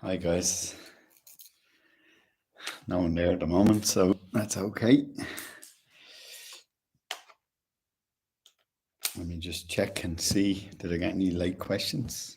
Hi guys. No one there at the moment, so that's okay. Let me just check and see, did I get any late questions?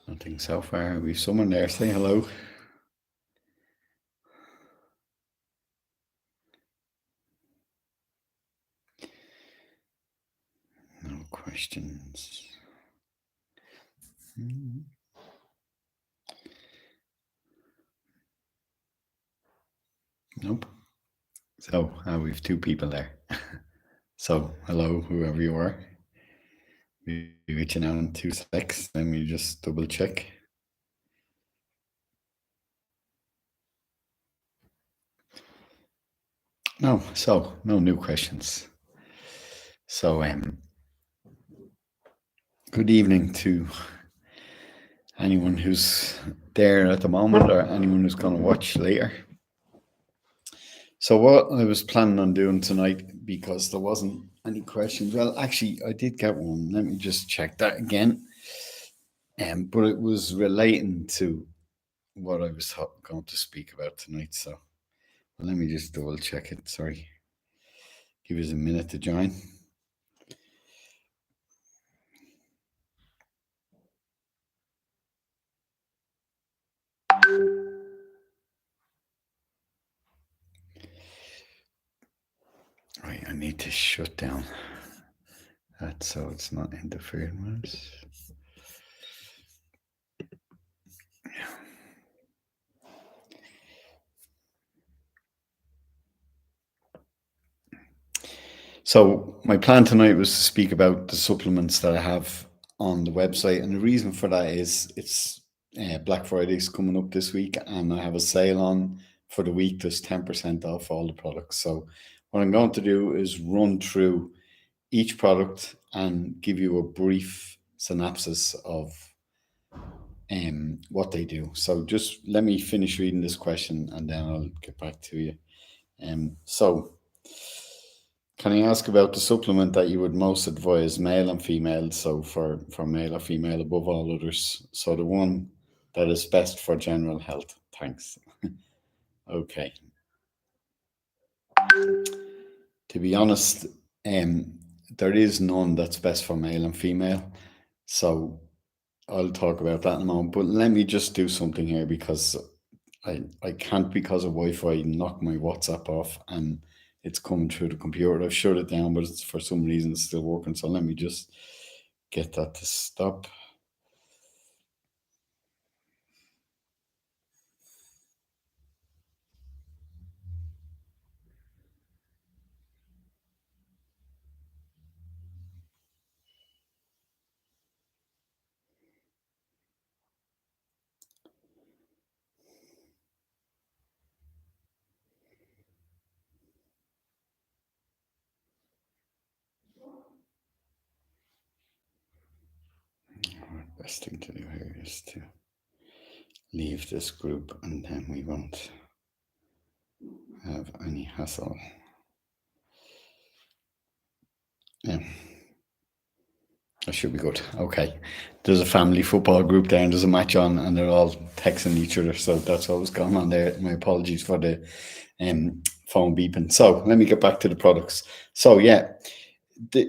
Nothing so far. We've someone there. Say hello. No questions. Nope. So we've two people there. So hello, whoever you are. We'll be reaching out in 2 secs. Let me just double check. No, so no new questions. So good evening to anyone who's there at the moment or anyone who's going to watch later. So what I was planning on doing tonight, because there wasn't any questions. Well, actually, I did get one. Let me just check that again. But it was relating to what I was going to speak about tonight. So let me just double check it. Sorry. Give us a minute to join. Right, I need to shut down that so it's not interfering with us. So my plan tonight was to speak about the supplements that I have on the website, and the reason for that is it's Black Friday's coming up this week, and I have a sale on for the week. There's 10% off all the products. So what I'm going to do is run through each product and give you a brief synopsis of what they do. So just let me finish reading this question, and then I'll get back to you. So can I ask about the supplement that you would most advise, male and female? So for male or female above all others. So the one that is best for general health. Thanks. Okay. To be honest, there is none that's best for male and female. So I'll talk about that in a moment. But let me just do something here, because I can't, because of Wi-Fi, knock my WhatsApp off and it's coming through the computer. I've shut it down, but it's, for some reason it's still working. So let me just get that to stop. Best thing to do here is to leave this group, and then we won't have any hassle. Yeah. That should be good. Okay. There's a family football group there, and there's a match on, and they're all texting each other. So that's what was going on there. My apologies for the phone beeping. So let me get back to the products. So yeah, there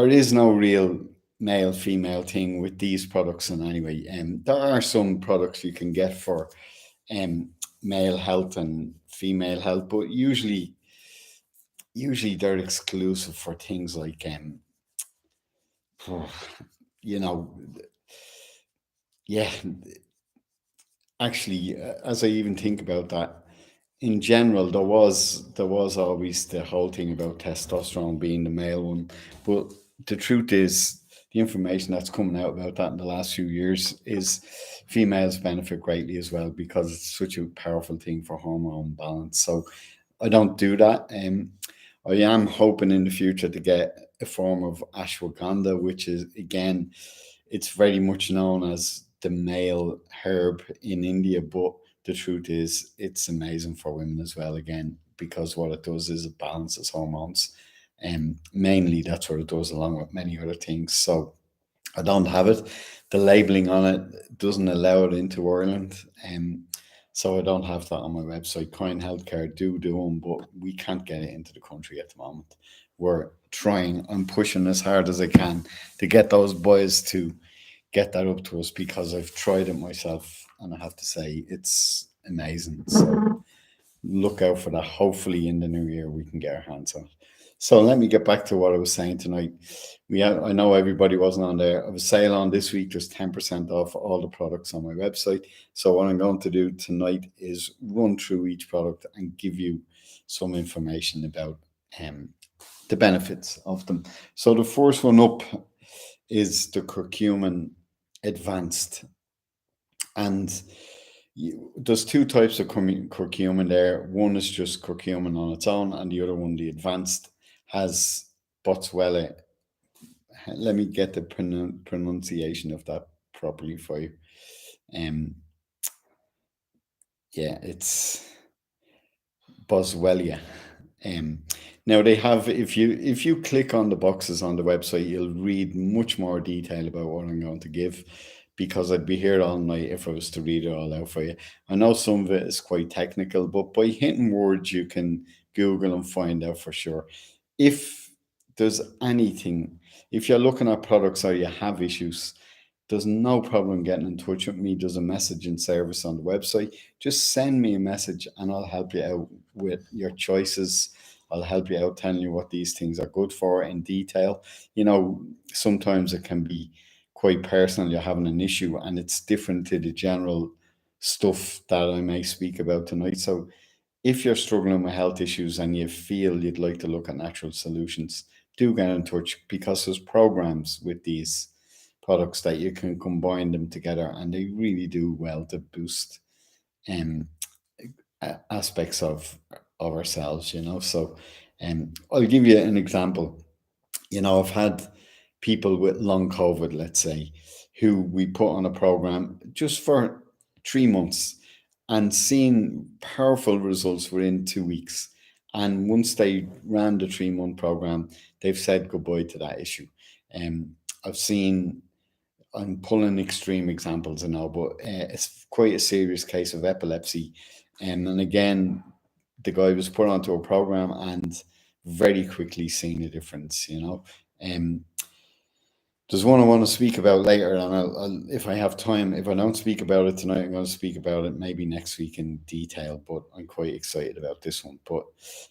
is no real male female thing with these products in any way. There are some products you can get for male health and female health, but usually they're exclusive for things like you know yeah, actually, as I even think about that, in general, there was always the whole thing about testosterone being the male one, but the truth is, the information that's coming out about that in the last few years is females benefit greatly as well, because it's such a powerful thing for hormone balance. So I don't do that. I am hoping in the future to get a form of ashwagandha, which is, again, It's very much known as the male herb in India, but the truth is it's amazing for women as well, again, because what it does is it balances hormones. And mainly that's what it does, along with many other things. So I don't have it. The labeling on it doesn't allow it into Ireland. So I don't have that on my website. Coin Healthcare do them, but we can't get it into the country at the moment. We're trying, I'm pushing as hard as I can to get those boys to get that up to us, because I've tried it myself and I have to say it's amazing. So look out for that. Hopefully in the new year we can get our hands on it. So let me get back to what I was saying tonight. I know everybody wasn't on there. I have a sale on this week. There's 10% off all the products on my website. So what I'm going to do tonight is run through each product and give you some information about the benefits of them. So the first one up is the curcumin advanced, and there's two types of curcumin there. One is just curcumin on its own, and the other one, the advanced, has Boswellia. Let me get the pronunciation of that properly for you. Um, yeah, it's Boswellia. Now they have, if you click on the boxes on the website, you'll read much more detail about what I'm going to give, because I'd be here all night if I was to read it all out for you. I know some of it is quite technical, but by hitting words you can Google and find out for sure. If there's anything, if you're looking at products or you have issues, there's no problem getting in touch with me. There's a messaging service on the website. Just send me a message and I'll help you out with your choices. I'll help you out telling you what these things are good for in detail. You know, sometimes it can be quite personal. You're having an issue and it's different to the general stuff that I may speak about tonight. So if you're struggling with health issues and you feel you'd like to look at natural solutions, do get in touch, because there's programs with these products that you can combine them together, and they really do well to boost um, aspects of ourselves, you know. So I'll give you an example. You know, I've had people with long COVID, let's say, who we put on a program just for 3 months and seen powerful results within 2 weeks. And once they ran the 3 month program, they've said goodbye to that issue. I've seen, I'm pulling extreme examples now, but it's quite a serious case of epilepsy. And again, the guy was put onto a program and very quickly seen a difference, you know. Um, there's one I want to speak about later, and if I have time, if I don't speak about it tonight, I'm going to speak about it maybe next week in detail. But I'm quite excited about this one. But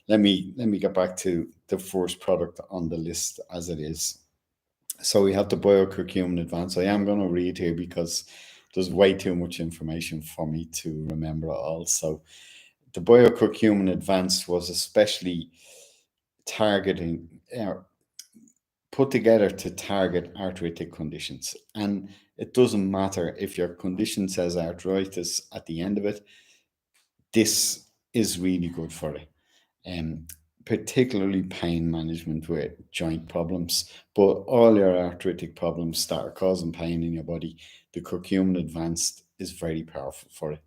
let me get back to the first product on the list as it is. So we have the BioCurcumin Advance. I am going to read here because there's way too much information for me to remember it all. So the BioCurcumin Advance was especially targeting, put together to target arthritic conditions. And it doesn't matter if your condition says arthritis at the end of it, this is really good for it. Particularly pain management with joint problems, but all your arthritic problems that are causing pain in your body, the curcumin advanced is very powerful for it.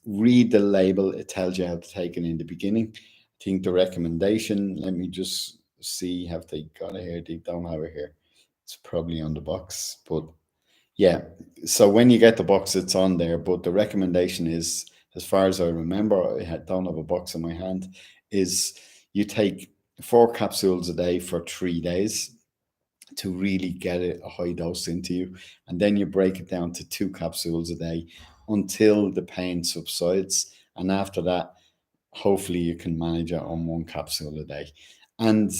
Read the label, it tells you how to take it in the beginning. I think the recommendation, let me just see, have they got it here? They don't have it here. It's probably on the box, but yeah. So when you get the box, it's on there. But the recommendation is, as far as I remember, don't have a box in my hand, is you take 4 capsules a day for 3 days to really get a high dose into you. And then you break it down to 2 capsules a day until the pain subsides. And after that, hopefully you can manage it on 1 capsule a day. And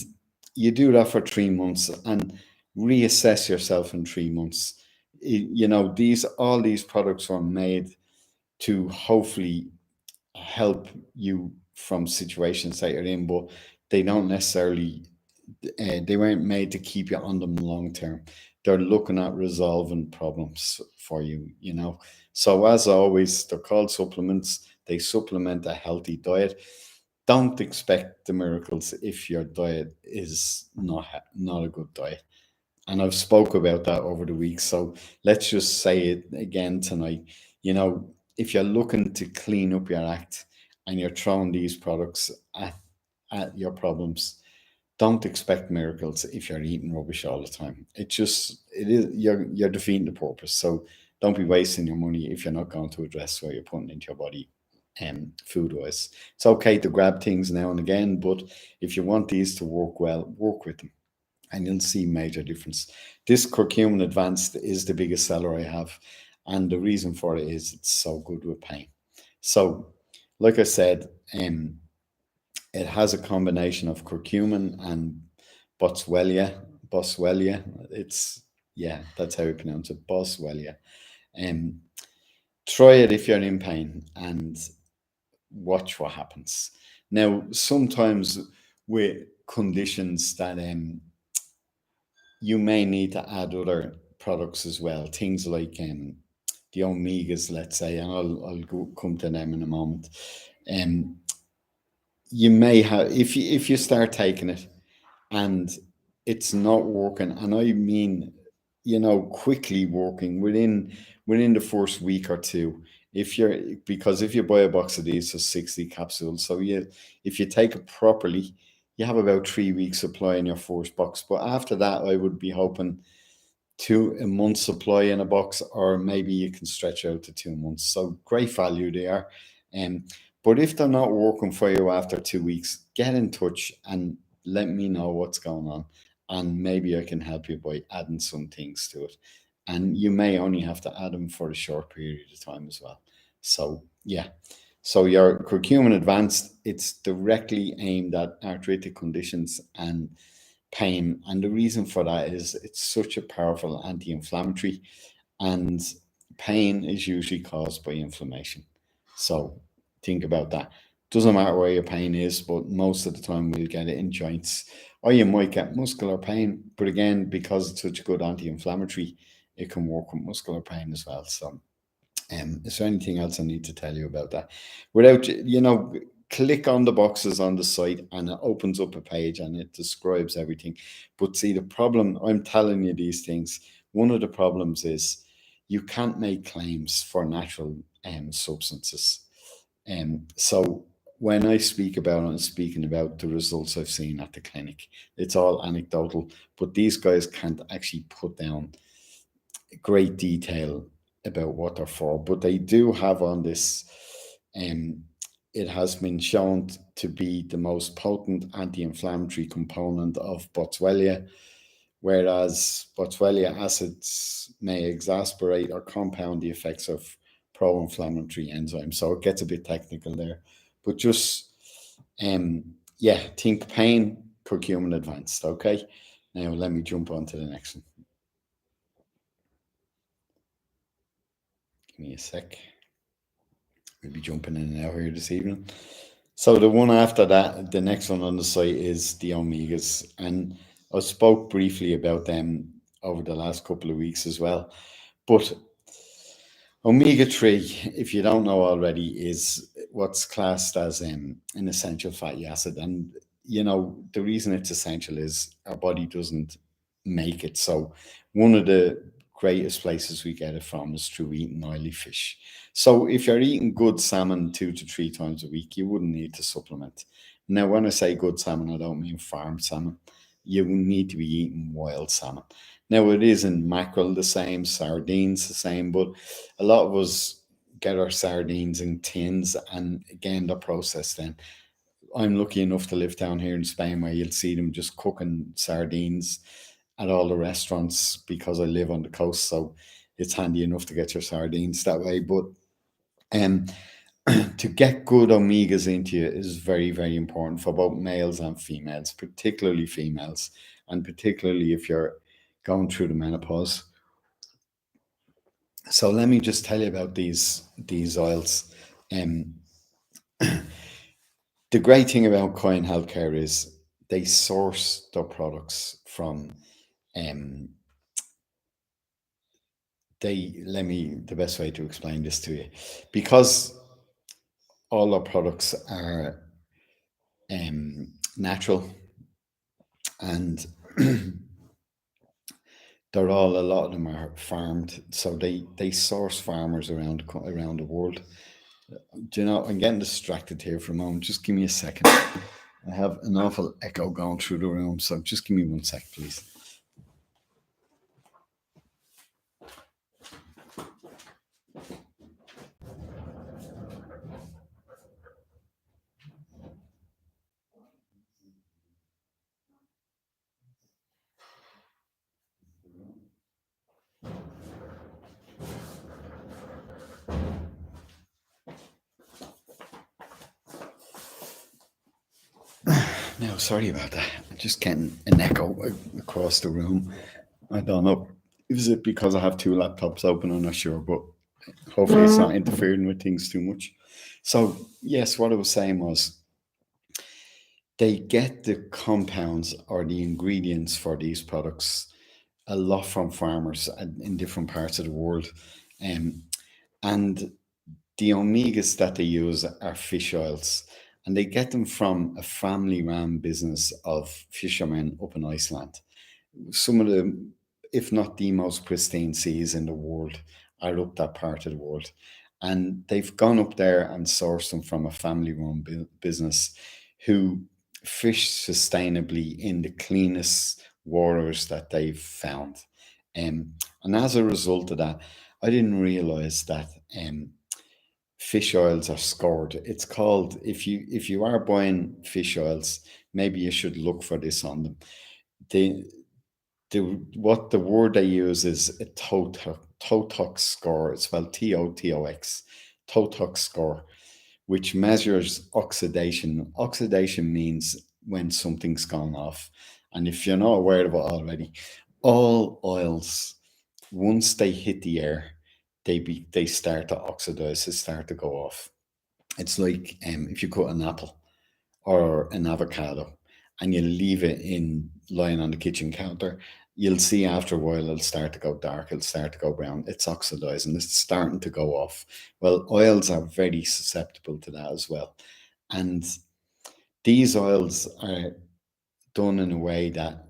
you do that for 3 months and reassess yourself in 3 months. You know, all these products are made to hopefully help you from situations that you're in, but they don't necessarily, they weren't made to keep you on them long term. They're looking at resolving problems for you, you know. So as always, they're called supplements. They supplement a healthy diet. Don't expect the miracles if your diet is not a good diet. And I've spoke about that over the week. So let's just say it again tonight. You know, if you're looking to clean up your act and you're throwing these products at your problems, don't expect miracles if you're eating rubbish all the time. It is you're defeating the purpose. So don't be wasting your money if you're not going to address what you're putting into your body food wise. It's okay to grab things now and again, but if you want these to work well, work with them and you'll see major difference. This curcumin advanced is the biggest seller I have, and the reason for it is it's so good with pain. So like I said, it has a combination of curcumin and boswellia. Boswellia. It's yeah, that's how you pronounce it. Boswellia. Um, Try it if you're in pain and watch what happens. Now, sometimes with conditions that you may need to add other products as well, things like the omegas, let's say, and come to them in a moment. Um, you may have if you start taking it and it's not working, and I mean, quickly working within the first week or two. Because if you buy a box of these for 60 capsules, so if you take it properly, you have about 3 weeks supply in your first box. But after that, I would be hoping to a month supply in a box, or maybe you can stretch out to 2 months. So great value there. Um, but if they're not working for you after 2 weeks, get in touch and let me know what's going on. And maybe I can help you by adding some things to it. And you may only have to add them for a short period of time as well. So yeah. So your curcumin advanced, it's directly aimed at arthritic conditions and pain. And the reason for that is it's such a powerful anti-inflammatory, and pain is usually caused by inflammation. So think about that. Doesn't matter where your pain is, but most of the time we'll get it in joints, or you might get muscular pain. But again, because it's such a good anti-inflammatory, it can work with muscular pain as well. So is there anything else I need to tell you about that? Without, click on the boxes on the site and it opens up a page and it describes everything. But see, the problem, I'm telling you these things, one of the problems is you can't make claims for natural substances. So when I speak about it, I'm speaking about the results I've seen at the clinic. It's all anecdotal, but these guys can't actually put down great detail about what they're for, but they do have on this. Um, it has been shown to be the most potent anti-inflammatory component of Boswellia, whereas Boswellia acids may exasperate or compound the effects of pro-inflammatory enzymes. So it gets a bit technical there, but just think pain, curcumin advanced. Okay, now let me jump on to the next one. Give me a sec. We'll be jumping in and out here this evening. So the one after that, the next one on the site is the omegas, and I spoke briefly about them over the last couple of weeks as well. But omega-3, if you don't know already, is what's classed as an essential fatty acid. And, the reason it's essential is our body doesn't make it. So one of the greatest places we get it from is through eating oily fish. So if you're eating good salmon 2 to 3 times a week, you wouldn't need to supplement. Now, when I say good salmon, I don't mean farm salmon. You need to be eating wild salmon. Now, it is in mackerel the same, sardines the same, but a lot of us get our sardines in tins, and again, they're processed then. I'm lucky enough to live down here in Spain where you'll see them just cooking sardines at all the restaurants because I live on the coast. So it's handy enough to get your sardines that way. But um, to get good omegas into you is very, very important for both males and females, particularly females, and particularly if you're going through the menopause. So let me just tell you about these oils. Um, the great thing about Coin Healthcare is they source their products from the best way to explain this to you, because all our products are natural, and they're all a lot of them are farmed, so they source farmers around the world. Do you know? I'm getting distracted here for a moment. Just give me a second. I have an awful echo going through the room, so just give me one sec, please. No, sorry about that. I'm just getting an echo across the room. I don't know. Is it because I have two laptops open? I'm not sure, but hopefully it's not interfering with things too much. So, yes, what I was saying was they get the compounds or the ingredients for these products a lot from farmers in different parts of the world. Um, and the omegas that they use are fish oils, and they get them from a family run business of fishermen up in Iceland. Some of the, if not the most pristine seas in the world, are up that part of the world. And they've gone up there and sourced them from a family run business who fish sustainably in the cleanest waters that they've found. And as a result of that, I didn't realize that fish oils are scored. It's called, if you are buying fish oils, maybe you should look for this on them. The what the word they use is a TOTOX score. It's spelled TOTOX, TOTOX score, which measures oxidation. Oxidation means when something's gone off. And if you're not aware of it already, all oils, once they hit the air, they start to oxidize, they start to go off. It's like if you cut an apple or an avocado and you leave it in lying on the kitchen counter, you'll see after a while it'll start to go dark, it'll start to go brown. It's oxidizing, it's starting to go off. Well, oils are very susceptible to that as well. And these oils are done in a way that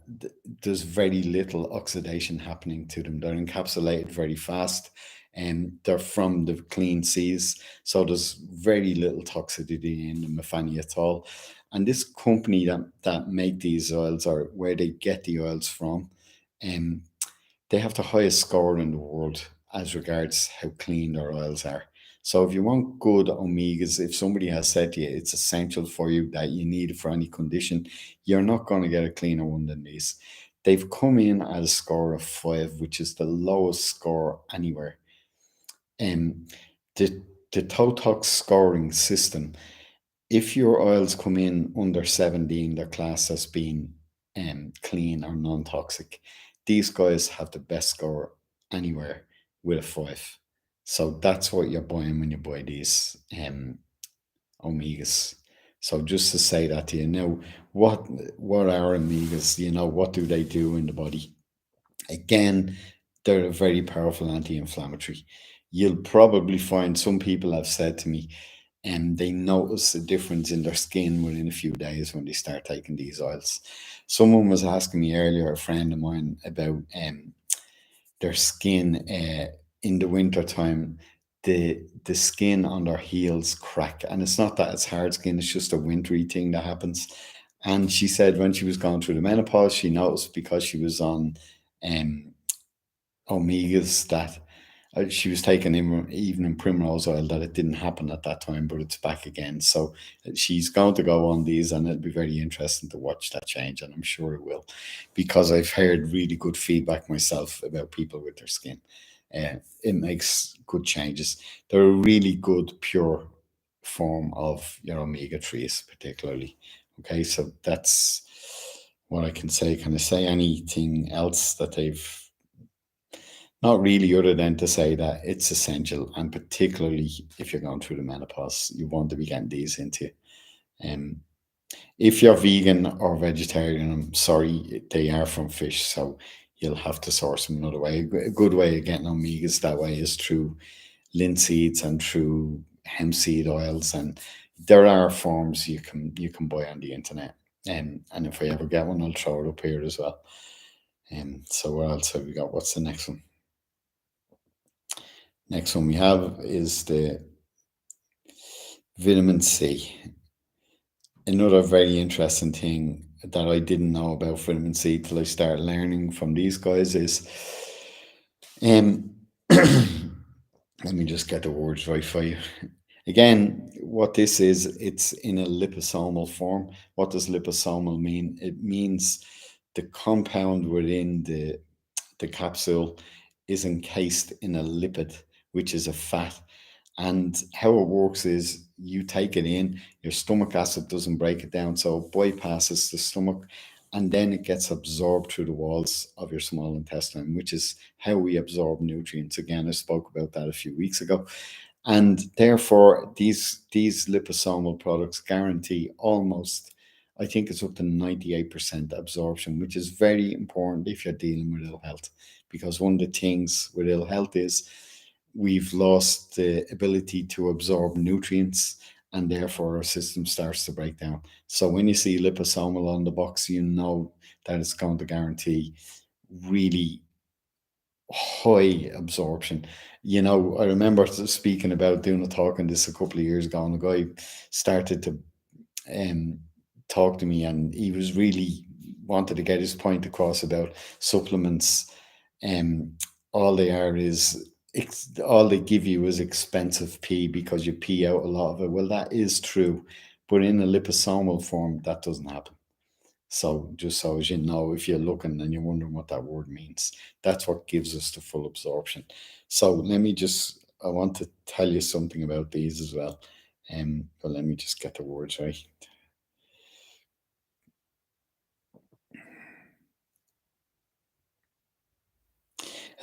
there's very little oxidation happening to them. They're encapsulated very fast and they're from the clean seas. So there's very little toxicity in them, if any at all. And this company that make these oils, or where they get the oils from, um, they have the highest score in the world as regards how clean their oils are. So if you want good omegas, if somebody has said to you it's essential for you that you need it for any condition, you're not going to get a cleaner one than these. They've come in at a score of 5, which is the lowest score anywhere. Um, the the Totox scoring system, if your oils come in under 17, they're classed as being clean or non-toxic. These guys have the best score anywhere with a 5. So that's what you're buying when you buy these omegas. So just to say that to you now, what are omegas? You know, what do they do in the body? Again, they're a very powerful anti-inflammatory. You'll probably find some people have said to me, and they notice a difference in their skin within a few days when they start taking these oils. Someone was asking me earlier, a friend of mine, about their skin in the winter time. The skin on their heels crack, and it's not that it's hard skin; it's just a wintry thing that happens. And she said when she was going through the menopause, she noticed because she was on um, omegas that she was taking evening primrose oil that it didn't happen at that time, but it's back again. So she's going to go on these, and it'll be very interesting to watch that change, and I'm sure it will, because I've heard really good feedback myself about people with their skin. It makes good changes. They're a really good pure form of your omega 3s, particularly. Okay, so that's what I can say. Can I say anything else that they've not really, other than to say that it's essential, and particularly if you're going through the menopause, you want to be getting these into you. Um, if you're vegan or vegetarian, I'm sorry, they are from fish, so you'll have to source them another way. A good way of getting omegas that way is through linseeds and through hemp seed oils, and there are forms you can buy on the internet. And if I ever get one, I'll throw it up here as well. So what else have we got? What's the next one? Next one we have is the vitamin C. Another very interesting thing that I didn't know about vitamin C till I started learning from these guys is, um, let me just get the words right for you. Again, what this is, it's in a liposomal form. What does liposomal mean? It means the compound within the capsule is encased in a lipid, which is a fat. And how it works is you take it in, your stomach acid doesn't break it down, so it bypasses the stomach, and then it gets absorbed through the walls of your small intestine, which is how we absorb nutrients. Again, I spoke about that a few weeks ago. And therefore, these liposomal products guarantee almost, I think it's up to 98% absorption, which is very important if you're dealing with ill health. Because one of the things with ill health is we've lost the ability to absorb nutrients, and therefore our system starts to break down. So when you see liposomal on the box, you know that it's going to guarantee really high absorption. I remember speaking about doing a talk on this a couple of years ago, and a guy started to um, talk to me, and he was really wanted to get his point across about supplements. Um, all they are is all they give you is expensive pee because you pee out a lot of it. Well, that is true, but in a liposomal form, that doesn't happen. So just so as you know, if you're looking and you're wondering what that word means, that's what gives us the full absorption. So I want to tell you something about these as well. But let me just get the words right.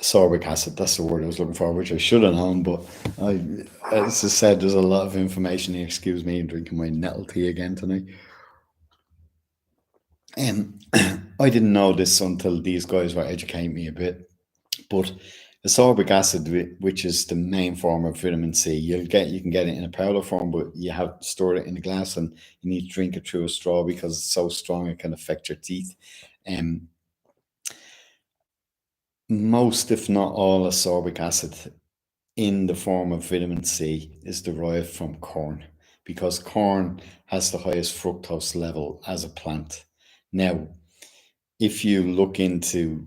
Ascorbic acid, that's the word I was looking for, which I should have known, but as I said, there's a lot of information here. Excuse me, I'm drinking my nettle tea again tonight. Um, I didn't know this until these guys were educating me a bit. But ascorbic acid, which is the main form of vitamin C, you can get it in a powder form, but you have to store it in a glass, and you need to drink it through a straw because it's so strong it can affect your teeth. Um, Most, if not all, ascorbic acid in the form of vitamin C is derived from corn, because corn has the highest fructose level as a plant. Now, if you look into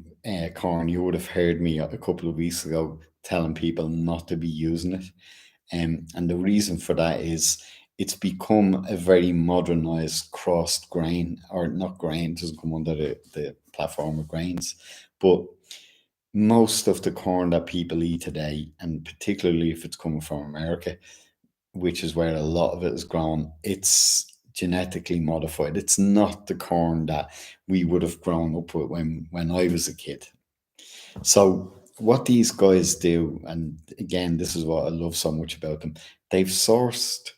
corn, you would have heard me a couple of weeks ago telling people not to be using it. And the reason for that is it's become a very modernized crossed grain, or not grain, it doesn't come under the platform of grains. But most of the corn that people eat today, and particularly if it's coming from America, which is where a lot of it is grown, it's genetically modified. It's not the corn that we would have grown up with when I was a kid. So what these guys do, and again, this is what I love so much about them, they've sourced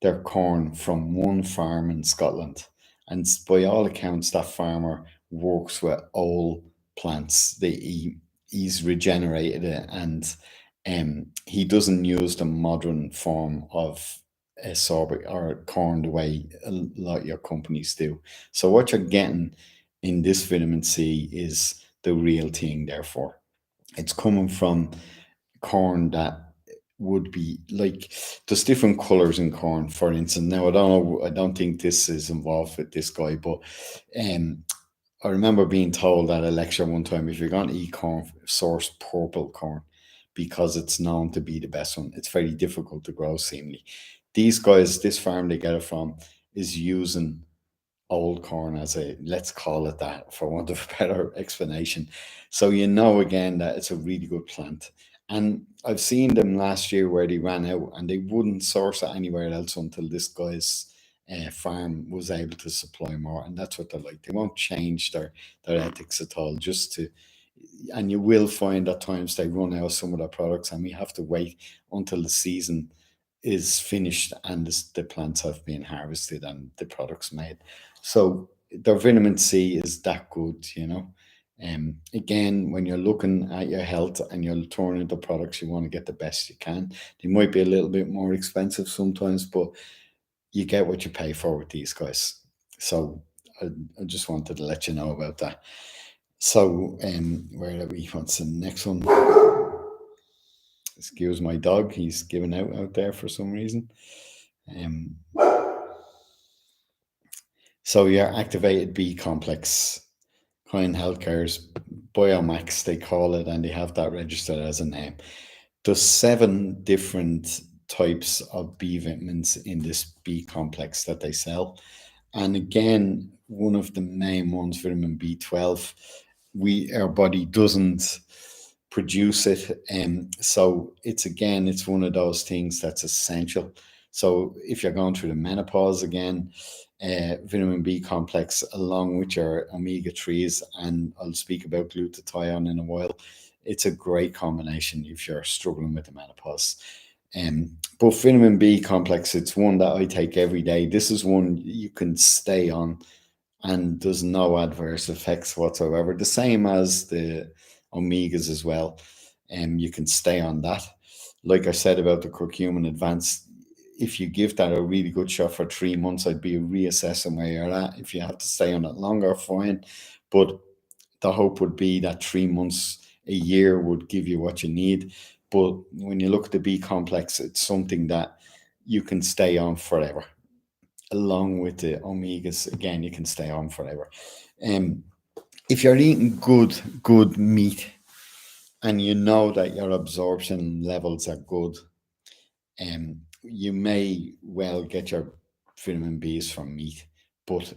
their corn from one farm in Scotland. And by all accounts, that farmer works with old plants. He's regenerated it, and he doesn't use the modern form of sorbet or corn the way a lot of your companies do. So what you're getting in this vitamin C is the real thing, therefore. It's coming from corn that would be like, there's different colors in corn, for instance. Now, I don't know, I don't think this is involved with this guy, but um, I remember being told at a lecture one time, if you're going to eat corn, source purple corn because it's known to be the best one. It's very difficult to grow, seemingly. These guys, this farm they get it from, is using old corn as a, let's call it that for want of a better explanation. So you know again that it's a really good plant. And I've seen them last year where they ran out and they wouldn't source it anywhere else until this guy's farm was able to supply more. And that's what they're like. They won't change their ethics at all, just to, and you will find at times they run out of some of their products, and we have to wait until the season is finished and the plants have been harvested and the products made. So their vitamin C is that good. Again, when you're looking at your health and you're turning the products, you want to get the best you can. They might be a little bit more expensive sometimes, but you get what you pay for with these guys. So I, I just wanted to let you know about that. So, where are we? What's the next one? Excuse my dog. He's giving out there for some reason. Um, so your activated B complex, Kind Healthcare's Biomax, they call it, and they have that registered as a name. There's 7 different types of B vitamins in this B complex that they sell. And again, one of the main ones, vitamin B12, our body doesn't produce it, and so it's one of those things that's essential. So if you're going through the menopause again, vitamin B complex along with your omega-3s, and I'll speak about glutathione in a while, it's a great combination if you're struggling with the menopause. But vitamin B complex, it's one that I take every day. This is one you can stay on and there's no adverse effects whatsoever. The same as the omegas as well. And you can stay on that. Like I said about the curcumin advanced, if you give that a really good shot for 3 months, I'd be reassessing where you're at. If you have to stay on it longer, fine. But the hope would be that 3 months, a year would give you what you need. But when you look at the B complex, it's something that you can stay on forever. Along with the omegas, again, you can stay on forever. Um, if you're eating good meat and you know that your absorption levels are good, you may well get your vitamin B's from meat, but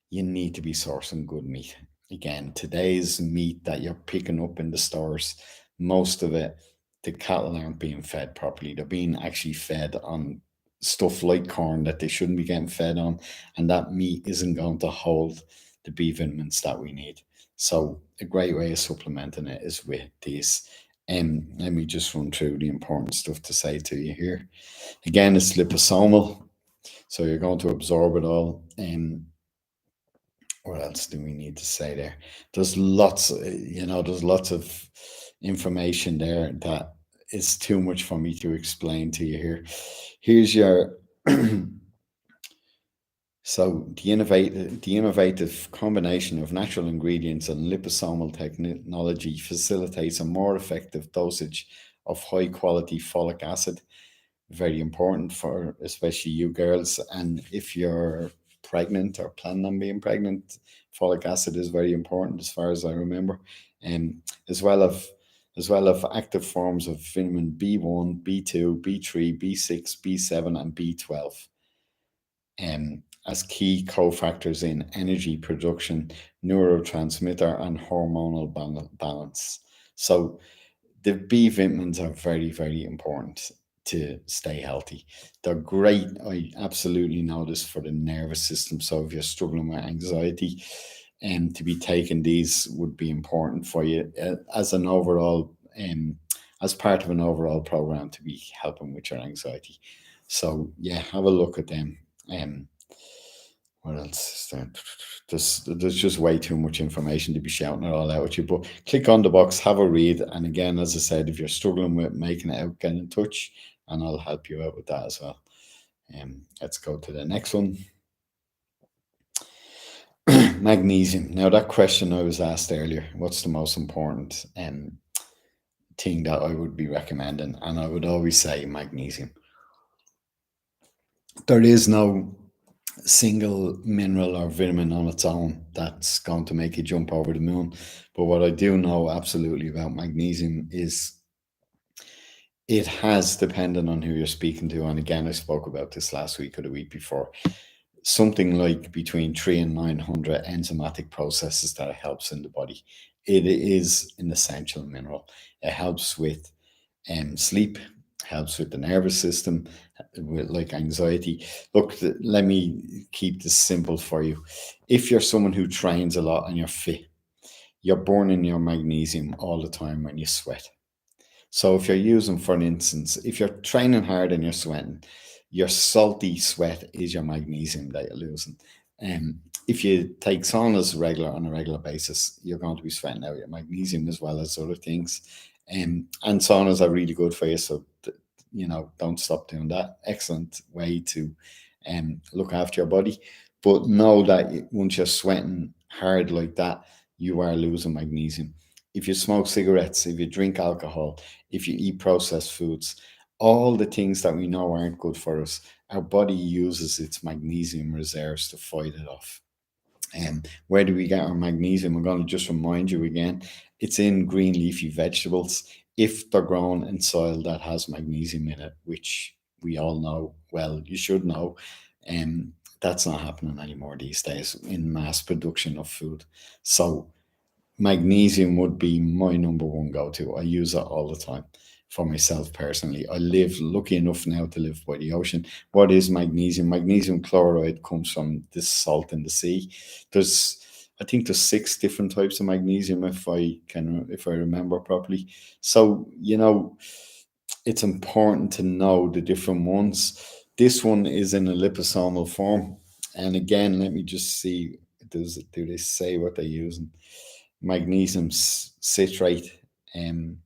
you need to be sourcing good meat. Again, today's meat that you're picking up in the stores, most of it, the cattle aren't being fed properly. They're being actually fed on stuff like corn that they shouldn't be getting fed on, and that meat isn't going to hold the B vitamins that we need. So a great way of supplementing it is with these. Let me just run through the important stuff to say to you here. Again, it's liposomal, so you're going to absorb it all. What else do we need to say there? There's lots, there's lots of information there that is too much for me to explain to you here. Here's your So the innovative combination of natural ingredients and liposomal technology facilitates a more effective dosage of high quality folic acid. Very important for especially you girls. And if you're pregnant or planning on being pregnant, folic acid is very important as far as I remember. And as well as active forms of vitamin B1, B2, B3, B6, B7, and B12 as key cofactors in energy production, neurotransmitter, and hormonal balance. So the B vitamins are very, very important to stay healthy. They're great. I absolutely know this for the nervous system. So if you're struggling with anxiety, and to be taking these would be important for you as an overall, as part of an overall program to be helping with your anxiety. So yeah, have a look at them. What else is there? There's just way too much information to be shouting it all out at you. But click on the box, have a read. And again, as I said, if you're struggling with making it out, get in touch and I'll help you out with that as well. Let's go to the next one. Magnesium. Now, that question I was asked earlier, what's the most important thing that I would be recommending? And I would always say magnesium. There is no single mineral or vitamin on its own that's going to make you jump over the moon. But what I do know absolutely about magnesium is it has, depending on who you're speaking to, and again, I spoke about this last week or the week before, something like between 3 and 900 enzymatic processes that it helps in the body. It is an essential mineral. It helps with sleep, helps with the nervous system, with like anxiety. Look, let me keep this simple for you. If you're someone who trains a lot and you're fit, you're burning your magnesium all the time when you sweat. So if you're using, for instance, if you're training hard and you're sweating, your salty sweat is your magnesium that you're losing. If you take saunas on a regular basis, you're going to be sweating out your magnesium as well as other things. And saunas are really good for you. So, don't stop doing that. Excellent way to look after your body. But know that once you're sweating hard like that, you are losing magnesium. If you smoke cigarettes, if you drink alcohol, if you eat processed foods, all the things that we know aren't good for us, our body uses its magnesium reserves to fight it off. Where do we get our magnesium? I'm going to just remind you again, it's in green leafy vegetables if they're grown in soil that has magnesium in it, which we all know, well, you should know. Um, that's not happening anymore these days in mass production of food. So magnesium would be my number one go-to. I use it all the time for myself personally. I live lucky enough now to live by the ocean. What is magnesium? Magnesium chloride comes from this salt in the sea. There's I think there's six different types of magnesium if I remember properly. So, it's important to know the different ones. This one is in a liposomal form. And again, let me just see, do they say what they're using? Magnesium citrate, um,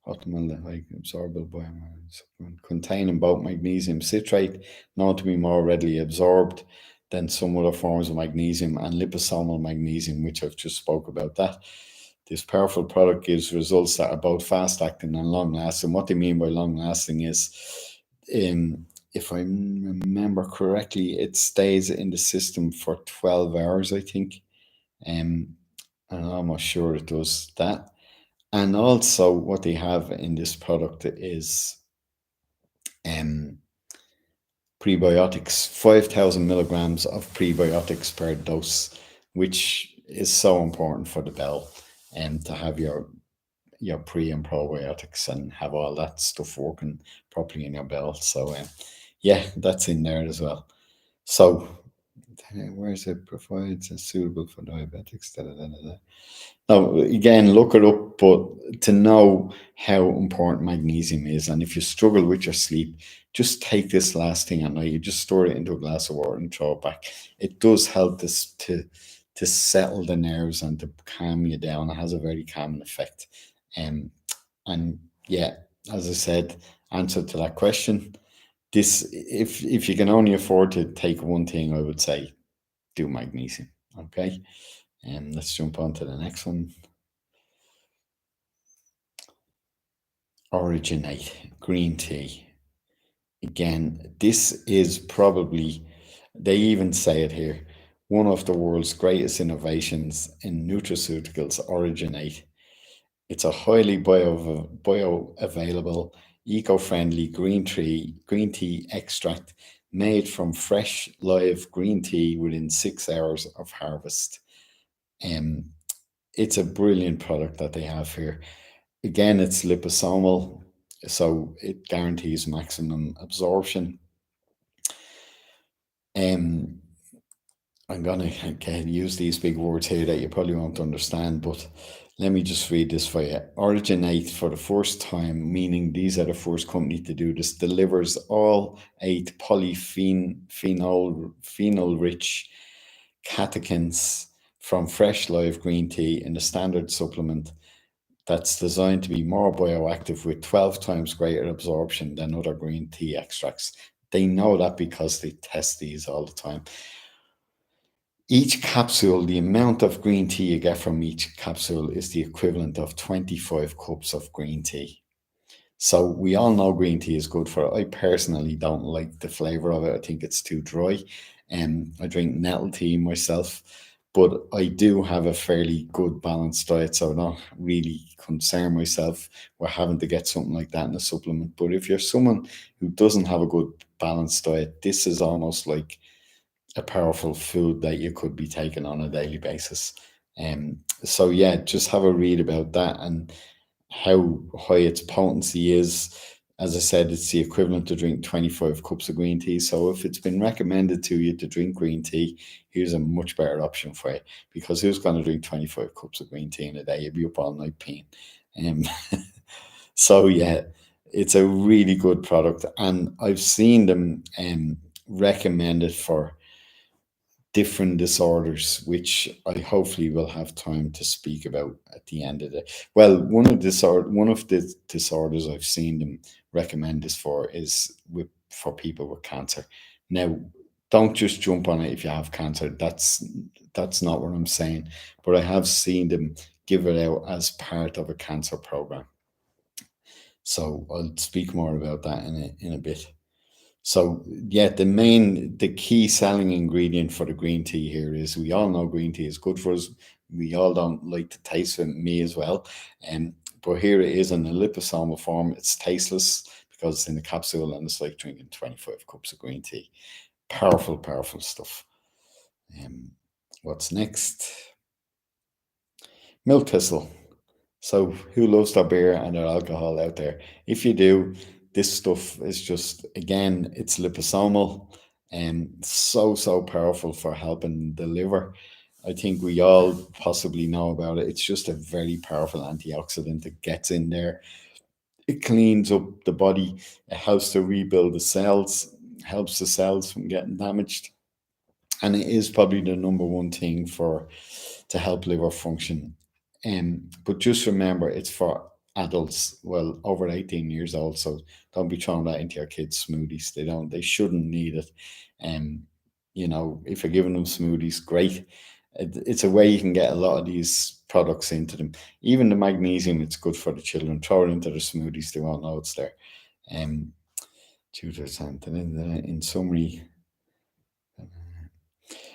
optimal like absorbable biomarkers containing both magnesium citrate, known to be more readily absorbed than some other forms of magnesium, and liposomal magnesium, which I've just spoke about that. This powerful product gives results that are both fast acting and long lasting. What they mean by long lasting is, if I remember correctly, it stays in the system for 12 hours, I think. Um, I'm almost sure it does that. And also, what they have in this product is um, prebiotics, 5,000 milligrams of prebiotics per dose, which is so important for the bowel, and to have your pre and probiotics and have all that stuff working properly in your bowel. So, yeah, that's in there as well. So, where is it? Provides a suitable for diabetics. Da, da, da, da. Now, again, look it up, but to know how important magnesium is, and if you struggle with your sleep, just take this last thing at night. You just store it into a glass of water and throw it back. It does help this to settle the nerves and to calm you down. It has a very calming effect. Um, and yeah, as I said, answer to that question. This, if you can only afford to take one thing, I would say do magnesium. Okay. And let's jump on to the next one. Originate green tea. Again, this is probably, they even say it here, one of the world's greatest innovations in nutraceuticals. Originate. It's a highly bioavailable, eco-friendly green tea extract made from fresh live green tea within 6 hours of harvest. Um, it's a brilliant product that they have here. Again, it's liposomal, so it guarantees maximum absorption. Um, I'm gonna again use these big words here that you probably won't understand, but let me just read this for you. Originate, for the first time, meaning these are the first company to do this, delivers all 8 polyphenol rich catechins from fresh live green tea in the standard supplement that's designed to be more bioactive with 12 times greater absorption than other green tea extracts. They know that because they test these all the time. Each capsule, the amount of green tea you get from each capsule is the equivalent of 25 cups of green tea. So we all know green tea is good for it. I personally don't like the flavor of it. I think it's too dry. I drink nettle tea myself, but I do have a fairly good balanced diet, so I don't really concern myself with having to get something like that in a supplement. But if you're someone who doesn't have a good balanced diet, this is almost like a powerful food that you could be taking on a daily basis. So yeah, just have a read about that and how high its potency is. As I said, it's the equivalent to drink 25 cups of green tea. So if it's been recommended to you to drink green tea, here's a much better option for you, because who's going to drink 25 cups of green tea in a day? You'd be up all night peeing. Um, so yeah, it's a really good product, and I've seen them recommended for different disorders, which I hopefully will have time to speak about at the end of the. Well, one of the disorders I've seen them recommend this for is for people with cancer. Now, don't just jump on it if you have cancer. That's not what I'm saying. But I have seen them give it out as part of a cancer program. So I'll speak more about that in a bit. So yeah, the key selling ingredient for the green tea here is, we all know green tea is good for us. We all don't like the taste of it, me as well. But here it is in a liposomal form. It's tasteless because it's in a capsule, and it's like drinking 25 cups of green tea. Powerful, powerful stuff. What's next? Milk thistle. So who loves their beer and their alcohol out there? If you do, this stuff is just, again, it's liposomal and so powerful for helping the liver. I think we all possibly know about it. It's just a very powerful antioxidant that gets in there. It cleans up the body. It helps to rebuild the cells, helps the cells from getting damaged. And it is probably the number one thing to help liver function. But just remember, it's for adults, well, over 18 years old. So don't be throwing that into your kids' smoothies. They shouldn't need it. If you're giving them smoothies, great. It's a way you can get a lot of these products into them. Even the magnesium, it's good for the children. Throw it into the smoothies; they won't know it's there. Tutors and in summary.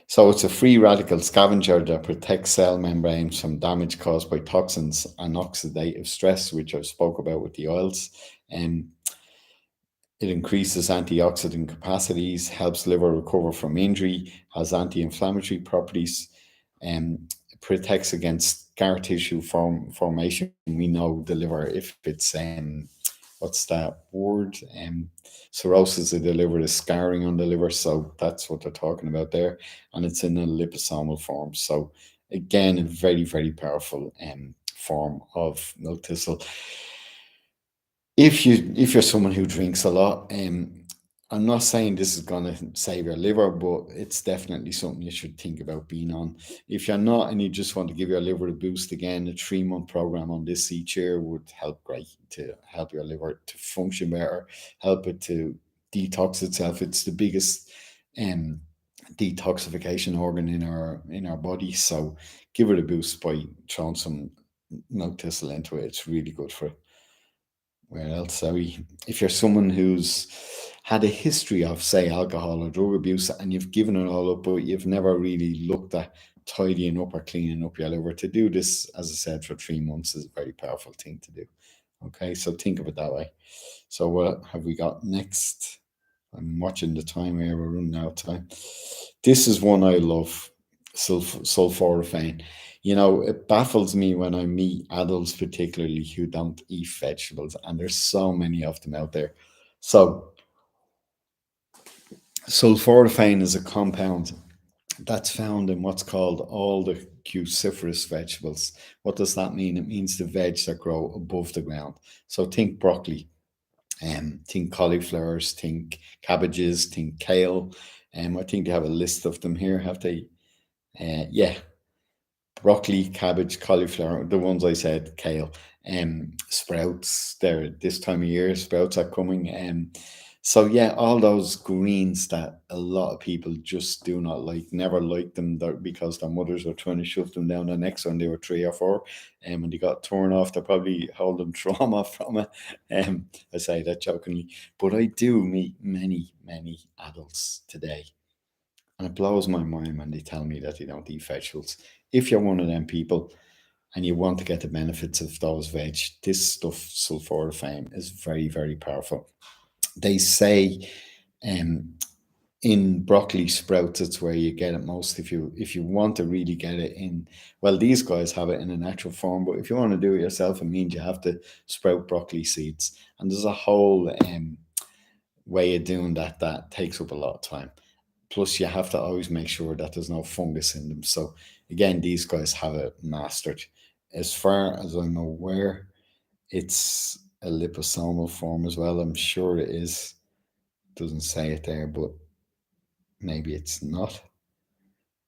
So it's a free radical scavenger that protects cell membranes from damage caused by toxins and oxidative stress, which I've spoke about with the oils. And it increases antioxidant capacities, helps liver recover from injury, has anti-inflammatory properties, and protects against scar tissue formation. We know the liver, if it's what's that word? Cirrhosis of the liver, the scarring on the liver. So that's what they're talking about there. And it's in a liposomal form. So again, a very, very powerful form of milk thistle. If you're someone who drinks a lot, I'm not saying this is going to save your liver, but it's definitely something you should think about being on. If you're not and you just want to give your liver a boost, again, a 3-month program on this each year would help great to help your liver to function better, help it to detox itself. It's the biggest detoxification organ in our body. So give it a boost by throwing some milk thistle into it. It's really good for it. Where else? Sorry. If you're someone who's had a history of, say, alcohol or drug abuse, and you've given it all up, but you've never really looked at tidying up or cleaning up your liver, to do this, as I said, for 3 months is a very powerful thing to do. Okay, so think of it that way. So what have we got next? I'm watching the time here. We're running out of time. This is one I love, sulforaphane. It baffles me when I meet adults, particularly, who don't eat vegetables, and there's so many of them out there. So, sulforaphane is a compound that's found in what's called all the cruciferous vegetables. What does that mean? It means the veg that grow above the ground. So, think broccoli, think cauliflowers, think cabbages, think kale. I think they have a list of them here. Have they? Yeah, broccoli, cabbage, cauliflower, the ones I said, kale, sprouts. They're this time of year, sprouts are coming. So yeah, all those greens that a lot of people just do not like, never liked them because their mothers were trying to shove them down their necks when they were 3 or 4, and they got torn off. They're probably holding trauma from it. I say that jokingly, but I do meet many, many adults today, and it blows my mind when they tell me that they don't eat vegetables. If you're one of them people and you want to get the benefits of those veg, this stuff, sulforaphane, is very, very powerful. They say in broccoli sprouts, it's where you get it most. If you want to really get it in, well, these guys have it in a natural form, but if you want to do it yourself, it means you have to sprout broccoli seeds. And there's a whole way of doing that takes up a lot of time. Plus, you have to always make sure that there's no fungus in them. So, again, these guys have it mastered. As far as I'm aware, it's a liposomal form as well. I'm sure it is. Doesn't say it there, but maybe it's not.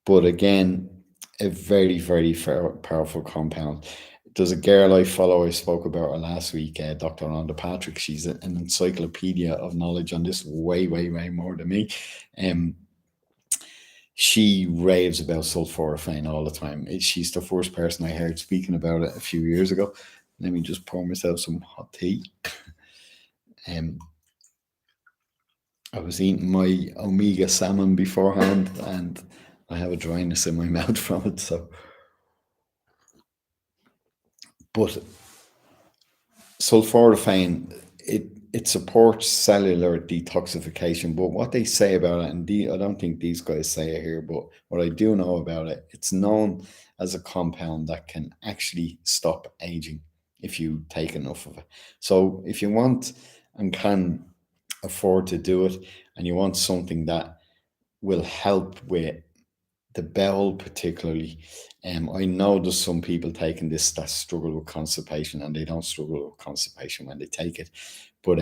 But again, a very, very powerful compound. There's a girl I follow, I spoke about her last week, Dr. Rhonda Patrick. She's an encyclopedia of knowledge on this, way, way, way more than me. she raves about sulforaphane all the time. She's the first person I heard speaking about it a few years ago. Let me just pour myself some hot tea. I was eating my omega salmon beforehand, and I have a dryness in my mouth from it. So, but sulforaphane, it supports cellular detoxification. But what they say about it, and I don't think these guys say it here, but what I do know about it, it's known as a compound that can actually stop aging if you take enough of it. So if you want and can afford to do it, and you want something that will help with the bowel particularly. I know there's some people taking this that struggle with constipation, and they don't struggle with constipation when they take it. But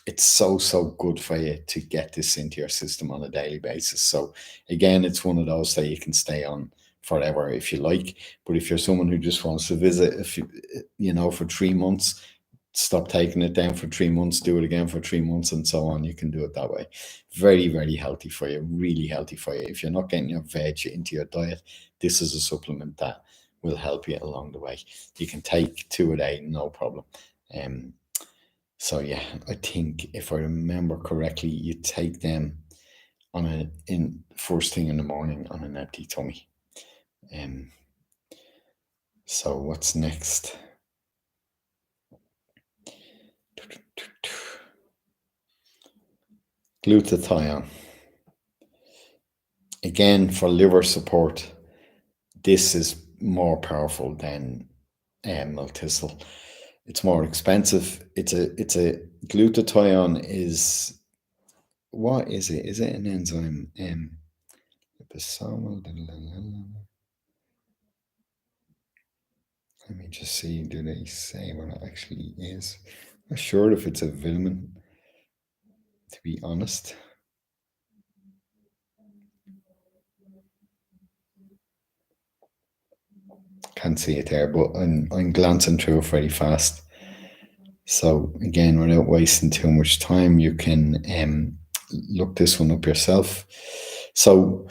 it's so good for you to get this into your system on a daily basis. So again, it's one of those that you can stay on forever if you like. But if you're someone who just wants to visit, if for 3 months, stop taking it down for 3 months, do it again for 3 months, and so on. You can do it that way. Very, very healthy for you, really healthy for you. If you're not getting your veg into your diet, this is a supplement that will help you along the way. You can take 2 a day, no problem. So yeah, I think if I remember correctly, you take them in first thing in the morning on an empty tummy. So what's next? Glutathione. Again, for liver support, this is more powerful than Maltesel. It's more expensive. It's a glutathione is, what is it? Is it an enzyme? Liposomal. Let me just see. Do they say what it actually is? I'm not sure if it's a vitamin, to be honest. Can't see it there, but I'm glancing through it very fast. So again, without wasting too much time, you can look this one up yourself. So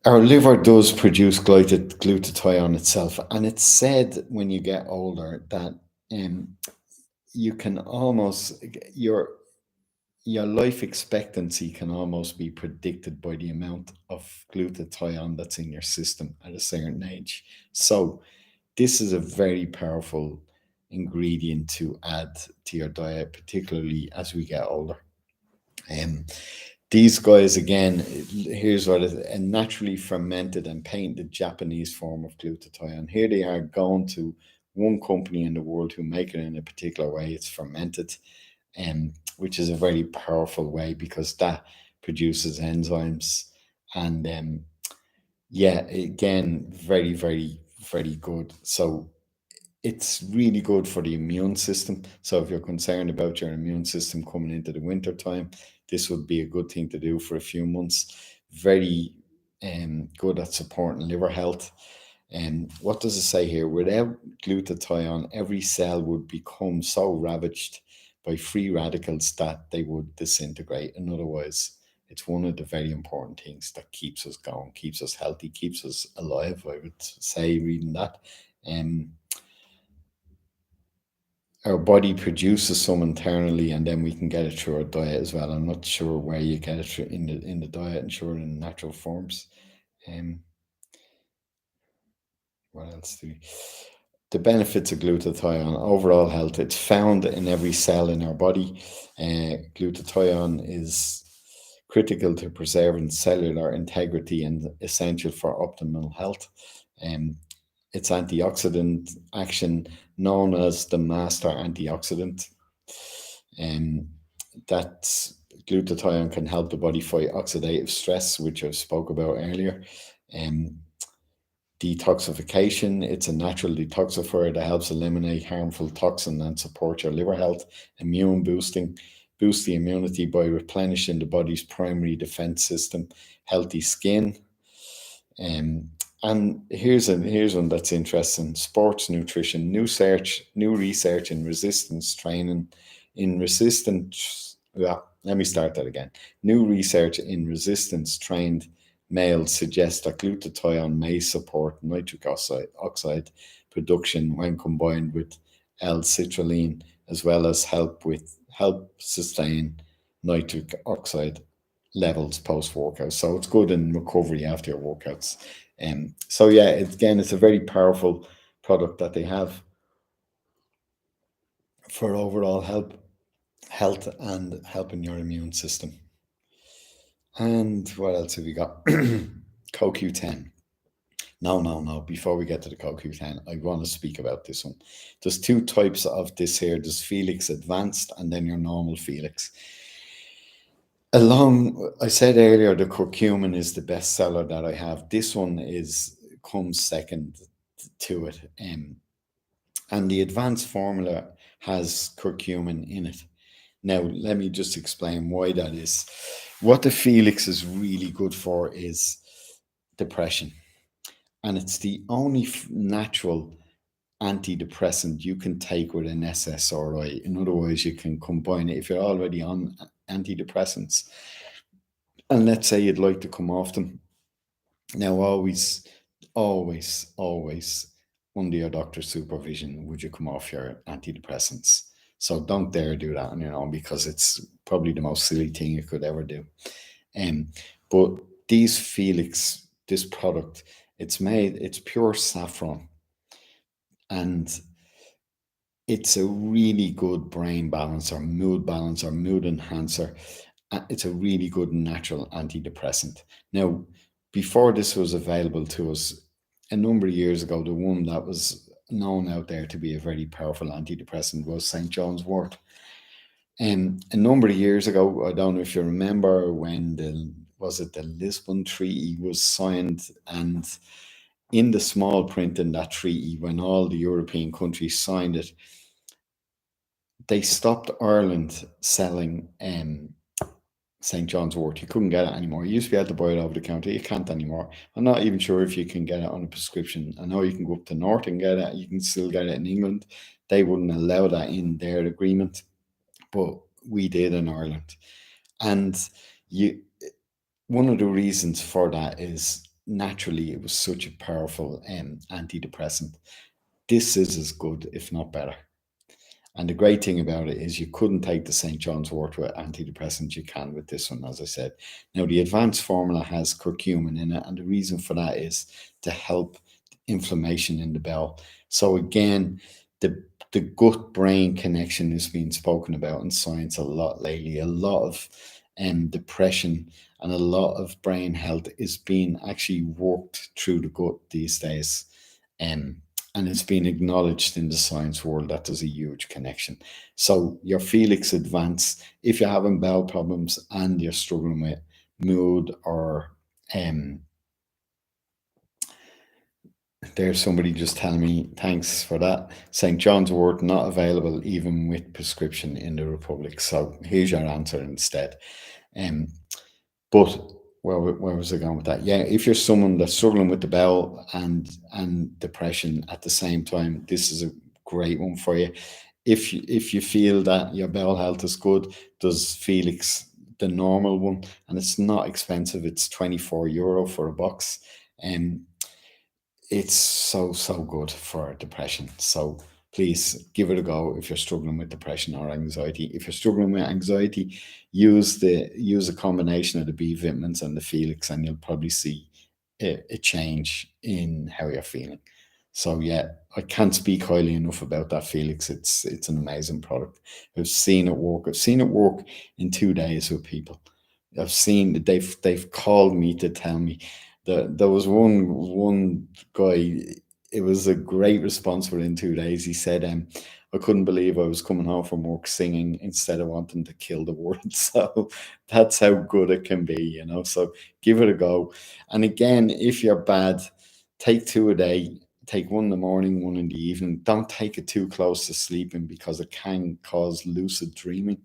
our liver does produce glutathione itself, and it's said when you get older that you can almost your life expectancy can almost be predicted by the amount of glutathione that's in your system at a certain age. So this is a very powerful ingredient to add to your diet, particularly as we get older. These guys, again, here's what it is: a naturally fermented and patented Japanese form of glutathione. Here they are going to one company in the world who make it in a particular way. It's fermented, which is a very powerful way because that produces enzymes. And yeah, again, very, very, very good. So it's really good for the immune system. So if you're concerned about your immune system coming into the winter time, this would be a good thing to do for a few months. Very good at supporting liver health. And what does it say here? Without glutathione, every cell would become so ravaged by free radicals that they would disintegrate. And otherwise, it's one of the very important things that keeps us going, keeps us healthy, keeps us alive, I would say, reading that. Our body produces some internally, and then we can get it through our diet as well. I'm not sure where you get it through in the diet, and sure in natural forms. What else do we? The benefits of glutathione, overall health. It's found in every cell in our body. Glutathione is critical to preserving cellular integrity and essential for optimal health. Its antioxidant action, known as the master antioxidant, that glutathione can help the body fight oxidative stress, which I spoke about earlier. Detoxification, it's a natural detoxifier that helps eliminate harmful toxin and support your liver health. Immune boosting, boost the immunity by replenishing the body's primary defense system. Healthy skin. And here's one that's interesting: sports nutrition. New research in resistance training, in resistance. Yeah, let me start that again. New research in resistance trained males suggest that glutathione may support nitric oxide production when combined with L-citrulline, as well as help sustain nitric oxide levels post workout. So it's good in recovery after your workouts. So yeah, it's a very powerful product that they have for overall health and helping your immune system. And what else have we got? CoQ10. No. Before we get to the CoQ10, I want to speak about this one. There's two types of this here. There's Felix Advanced and then your normal Felix. I said earlier, the curcumin is the best seller that I have. This one comes second to it. And the advanced formula has curcumin in it. Now, let me just explain why that is. What the Felix is really good for is depression. And it's the only natural antidepressant you can take with an SSRI. In other words, you can combine it if you're already on antidepressants. And let's say you'd like to come off them. Now, always under your doctor's supervision would you come off your antidepressants. So don't dare do that on your own, because it's probably the most silly thing you could ever do. But these Felix, this product, it's pure saffron, and it's a really good brain balancer, mood enhancer. It's a really good natural antidepressant. Now, before this was available to us a number of years ago, the one that was known out there to be a very powerful antidepressant was St. John's Wort. A number of years ago, I don't know if you remember when the Lisbon Treaty was signed, and in the small print in that treaty, when all the European countries signed it, they stopped Ireland selling St. John's Wort. You couldn't get it anymore. You used to be able to buy it over the counter. You can't anymore. I'm not even sure if you can get it on a prescription. I know you can go up to North and get it. You can still get it in England. They wouldn't allow that in their agreement, but we did in Ireland. And one of the reasons for that is naturally it was such a powerful antidepressant. This is as good, if not better. And the great thing about it is you couldn't take the St. John's Wort with antidepressants. You can with this one, as I said. Now, the advanced formula has curcumin in it, and the reason for that is to help inflammation in the bowel. So again, the gut-brain connection is being spoken about in science a lot lately. A lot of depression and a lot of brain health is being actually worked through the gut these days. And it's been acknowledged in the science world that there's a huge connection. So your Felix Advance, if you're having bowel problems and you're struggling with mood or there's somebody just telling me, thanks for that. St. John's Wort not available even with prescription in the Republic. So here's your answer instead. But where was I going with that? Yeah, if you're someone that's struggling with the bowel and depression at the same time, this is a great one for you. If you feel that your bowel health is good, there's Felix, the normal one, and it's not expensive. It's €24 for a box, and it's so good for depression. So please give it a go if you're struggling with depression or anxiety. If you're struggling with anxiety, use a combination of the B vitamins and the Felix, and you'll probably see a change in how you're feeling. So yeah, I can't speak highly enough about that Felix. It's an amazing product. I've seen it work. I've seen it work in 2 days with people. I've seen they've called me to tell me that there was one guy. It was a great response within 2 days. He said, I couldn't believe I was coming home from work singing instead of wanting to kill the world. So that's how good it can be, you know. So give it a go. And again, if you're bad, take 2 a day. Take one in the morning, one in the evening. Don't take it too close to sleeping because it can cause lucid dreaming.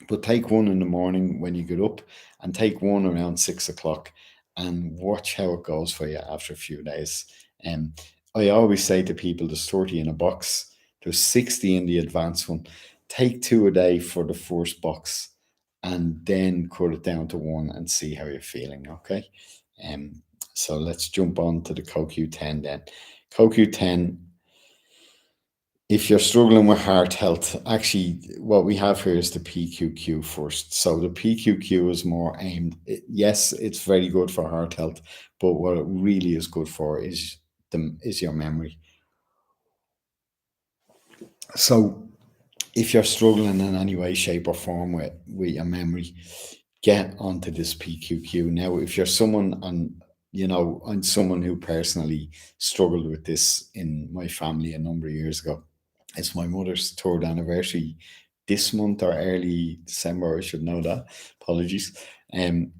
But take one in the morning when you get up, and take one around 6 o'clock, and watch how it goes for you after a few days. I always say to people, there's 30 in a box, there's 60 in the advanced one. Take 2 a day for the first box, and then cut it down to one and see how you're feeling. Okay. Um, so let's jump on to the CoQ10 then. CoQ10, if you're struggling with heart health, actually, what we have here is the PQQ first. So the PQQ is more aimed, yes, it's very good for heart health, but what it really is good for is your memory. So if you're struggling in any way, shape, or form with your memory, get onto this PQQ. Now, if you're someone, and I'm someone who personally struggled with this in my family a number of years ago. It's my mother's third anniversary this month or early December. I should know that. Apologies. Um,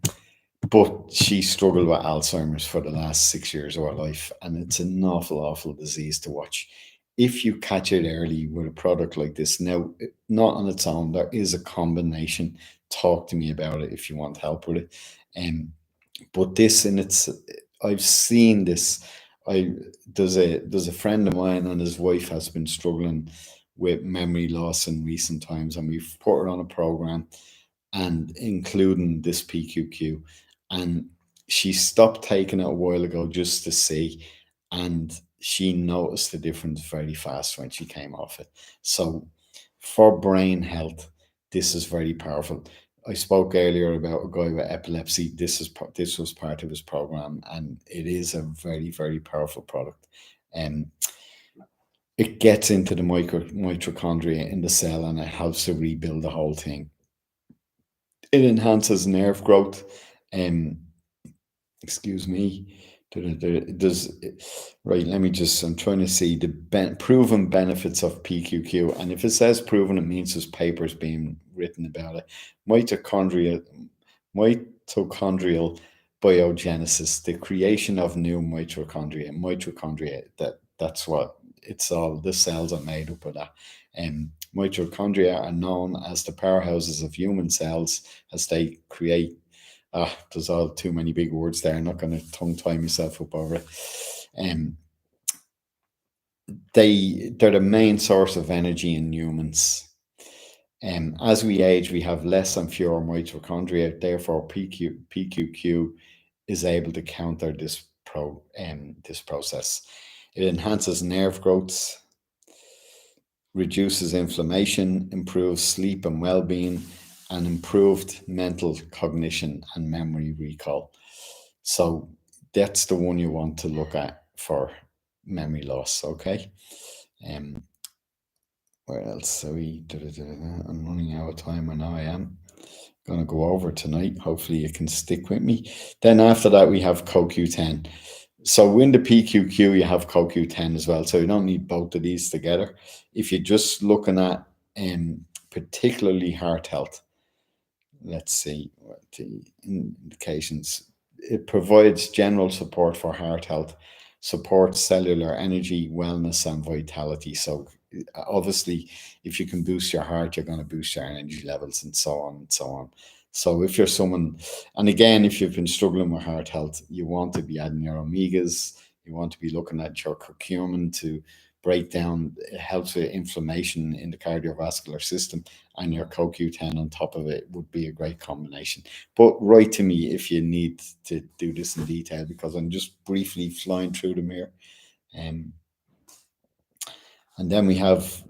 but she struggled with Alzheimer's for the last 6 years of her life, and it's an awful, awful disease to watch. If you catch it early with a product like this, now, not on its own, there is a combination. Talk to me about it if you want help with it. But this in its, I've seen this. I there's a friend of mine, and his wife has been struggling with memory loss in recent times, and we've put her on a program and including this PQQ. And she stopped taking it a while ago just to see, and she noticed the difference very fast when she came off it. So, for brain health, this is very powerful. I spoke earlier about a guy with epilepsy. This was part of his program, and it is a very, very powerful product. And it gets into the mitochondria in the cell, and it helps to rebuild the whole thing. It enhances nerve growth. Um, excuse me. Does right? Let me just. I'm trying to see the proven benefits of PQQ, and if it says proven, it means there's papers being written about it. Mitochondria, mitochondrial biogenesis, the creation of new mitochondria. Mitochondria. That's what it's all. The cells are made up of that. Mitochondria are known as the powerhouses of human cells as they create. There's all too many big words there. I'm not going to tongue tie myself up over it. Um, they're the main source of energy in humans. As we age, we have less and fewer mitochondria. Therefore, PQQ is able to counter this process. It enhances nerve growth, reduces inflammation, improves sleep and well-being, and improved mental cognition and memory recall. So that's the one you want to look at for memory loss. Okay. Um, where else are we? I'm running out of time. I know I am. Gonna go over tonight. Hopefully you can stick with me. Then after that we have CoQ10. So in the PQQ you have CoQ10 as well. So you don't need both of these together. If you're just looking at particularly heart health, let's see what the indications. It provides general support for heart health, supports cellular energy, wellness, and vitality. So obviously, if you can boost your heart, you're going to boost your energy levels, and so on and so on. So if you're someone, and again, if you've been struggling with heart health, you want to be adding your omegas. You want to be looking at your curcumin to break down. It helps with inflammation in the cardiovascular system, and your CoQ10 on top of it would be a great combination. But write to me if you need to do this in detail, because I'm just briefly flying through them here. Um, and then we have,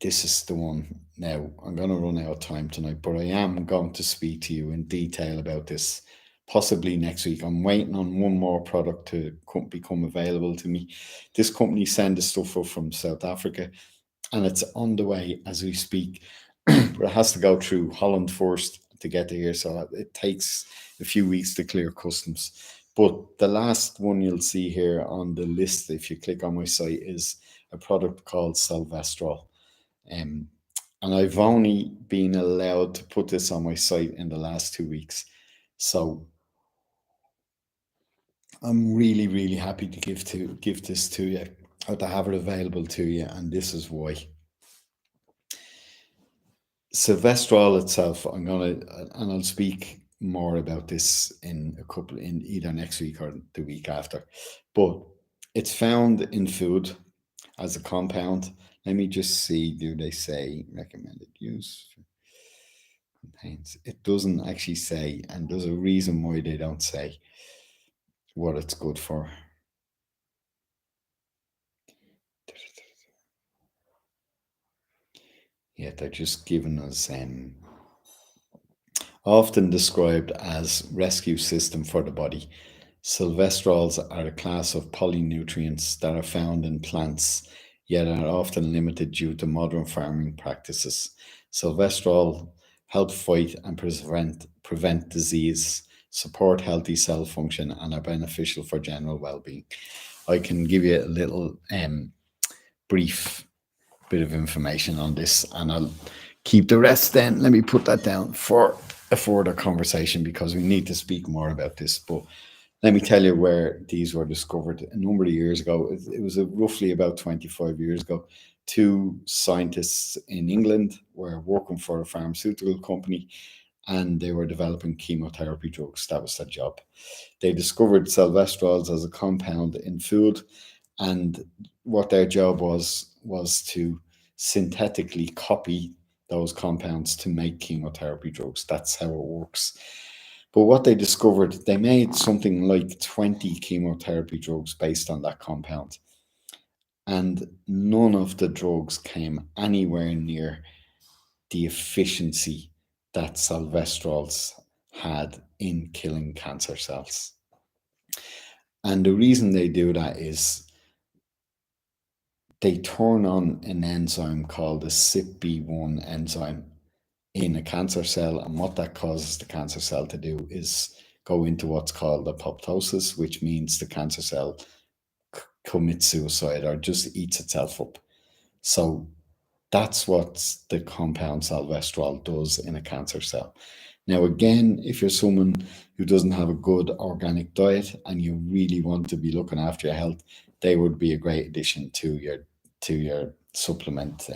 this is the one. Now, I'm going to run out of time tonight, but I am going to speak to you in detail about this possibly next week. I'm waiting on one more product to become available to me. This company sends the stuff up from South Africa, and it's on the way as we speak. But it has to go through Holland first to get to here, so it takes a few weeks to clear customs. But the last one you'll see here on the list, if you click on my site, is a product called Silvestrol. Um, and I've only been allowed to put this on my site in the last 2 weeks. So I'm really, really happy to give this to you, or to have it available to you, and this is why. Silvestrol itself, and I'll speak more about this in either next week or the week after. But it's found in food as a compound. Let me just see, do they say recommended use? contains. It doesn't actually say, and there's a reason why they don't say what it's good for. Yeah, they're just giving us often described as rescue system for the body. Sylvestrols are a class of polynutrients that are found in plants, yet are often limited due to modern farming practices. Sylvestrol help fight and prevent disease, support healthy cell function, and are beneficial for general well-being. I can give you a little brief bit of information on this, and I'll keep the rest then. Let me put that down for a further conversation because we need to speak more about this. But let me tell you where these were discovered a number of years ago. It was roughly about 25 years ago. Two scientists in England were working for a pharmaceutical company and they were developing chemotherapy drugs. That was their job. They discovered sylvestrols as a compound in food, and what their job was to synthetically copy those compounds to make chemotherapy drugs. That's how it works. But what they discovered, they made something like 20 chemotherapy drugs based on that compound. And none of the drugs came anywhere near the efficiency that sylvestrols had in killing cancer cells. And the reason they do that is they turn on an enzyme called the CYP1 enzyme in a cancer cell. And what that causes the cancer cell to do is go into what's called apoptosis, which means the cancer cell commits suicide or just eats itself up. So that's what the compound sylvestrol does in a cancer cell. Now, again, if you're someone who doesn't have a good organic diet and you really want to be looking after your health, they would be a great addition to your supplement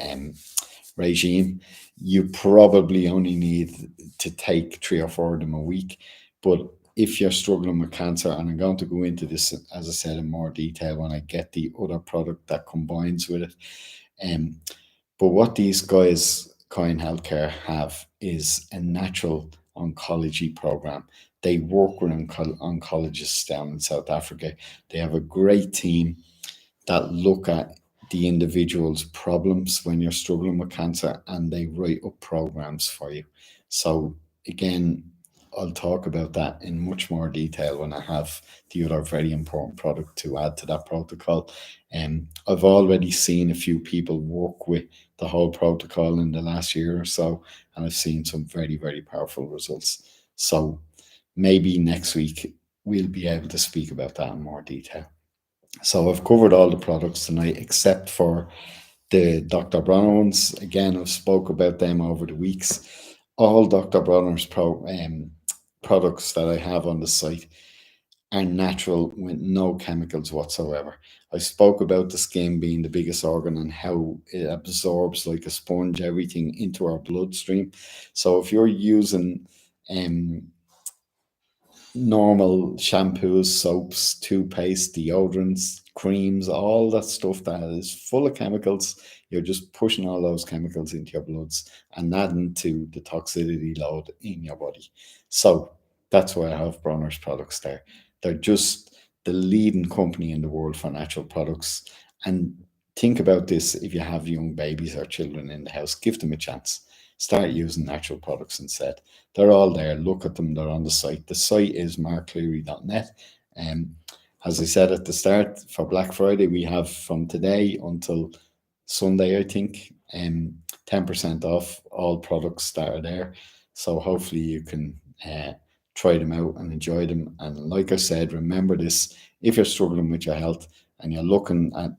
regime. You probably only need to take 3 or 4 of them a week, but if you're struggling with cancer, and I'm going to go into this, as I said, in more detail when I get the other product that combines with it. But what these guys, Coin Healthcare, have is a natural oncology program. They work with oncologists down in South Africa. They have a great team that look at the individual's problems when you're struggling with cancer and they write up programs for you. So, again, I'll talk about that in much more detail when I have the other very important product to add to that protocol. I've already seen a few people work with the whole protocol in the last year or so, and I've seen some very, very powerful results. So maybe next week we'll be able to speak about that in more detail. So I've covered all the products tonight except for the Dr. Bronner ones. Again, I've spoke about them over the weeks. All Dr. Bronner's products that I have on the site are natural with no chemicals whatsoever. I spoke about the skin being the biggest organ and how it absorbs like a sponge everything into our bloodstream. So if you're using um, normal shampoos, soaps, toothpaste, deodorants, creams, all that stuff that is full of chemicals. You're just pushing all those chemicals into your bloods and adding to the toxicity load in your body. So that's why I have Bronner's products there. They're just the leading company in the world for natural products. And think about this: if you have young babies or children in the house, give them a chance. Start using natural products instead. They're all there. Look at them. They're on the site. The site is markcleary.net. Um, as I said at the start, for Black Friday, we have from today until Sunday, I think, 10% off all products that are there. So hopefully you can try them out and enjoy them. And like I said, remember this: if you're struggling with your health and you're looking at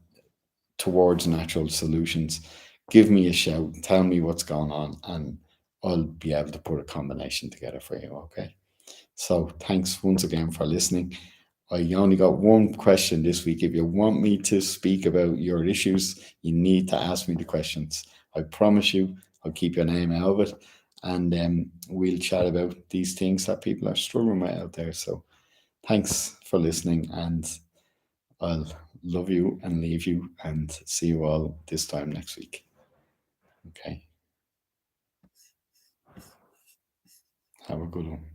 towards natural solutions, give me a shout, tell me what's going on, and I'll be able to put a combination together for you. Okay. So thanks once again for listening. I only got one question this week. If you want me to speak about your issues, you need to ask me the questions. I promise you, I'll keep your name out of it, and we'll chat about these things that people are struggling with out there. So thanks for listening, and I'll love you and leave you and see you all this time next week. Okay. Have a good one.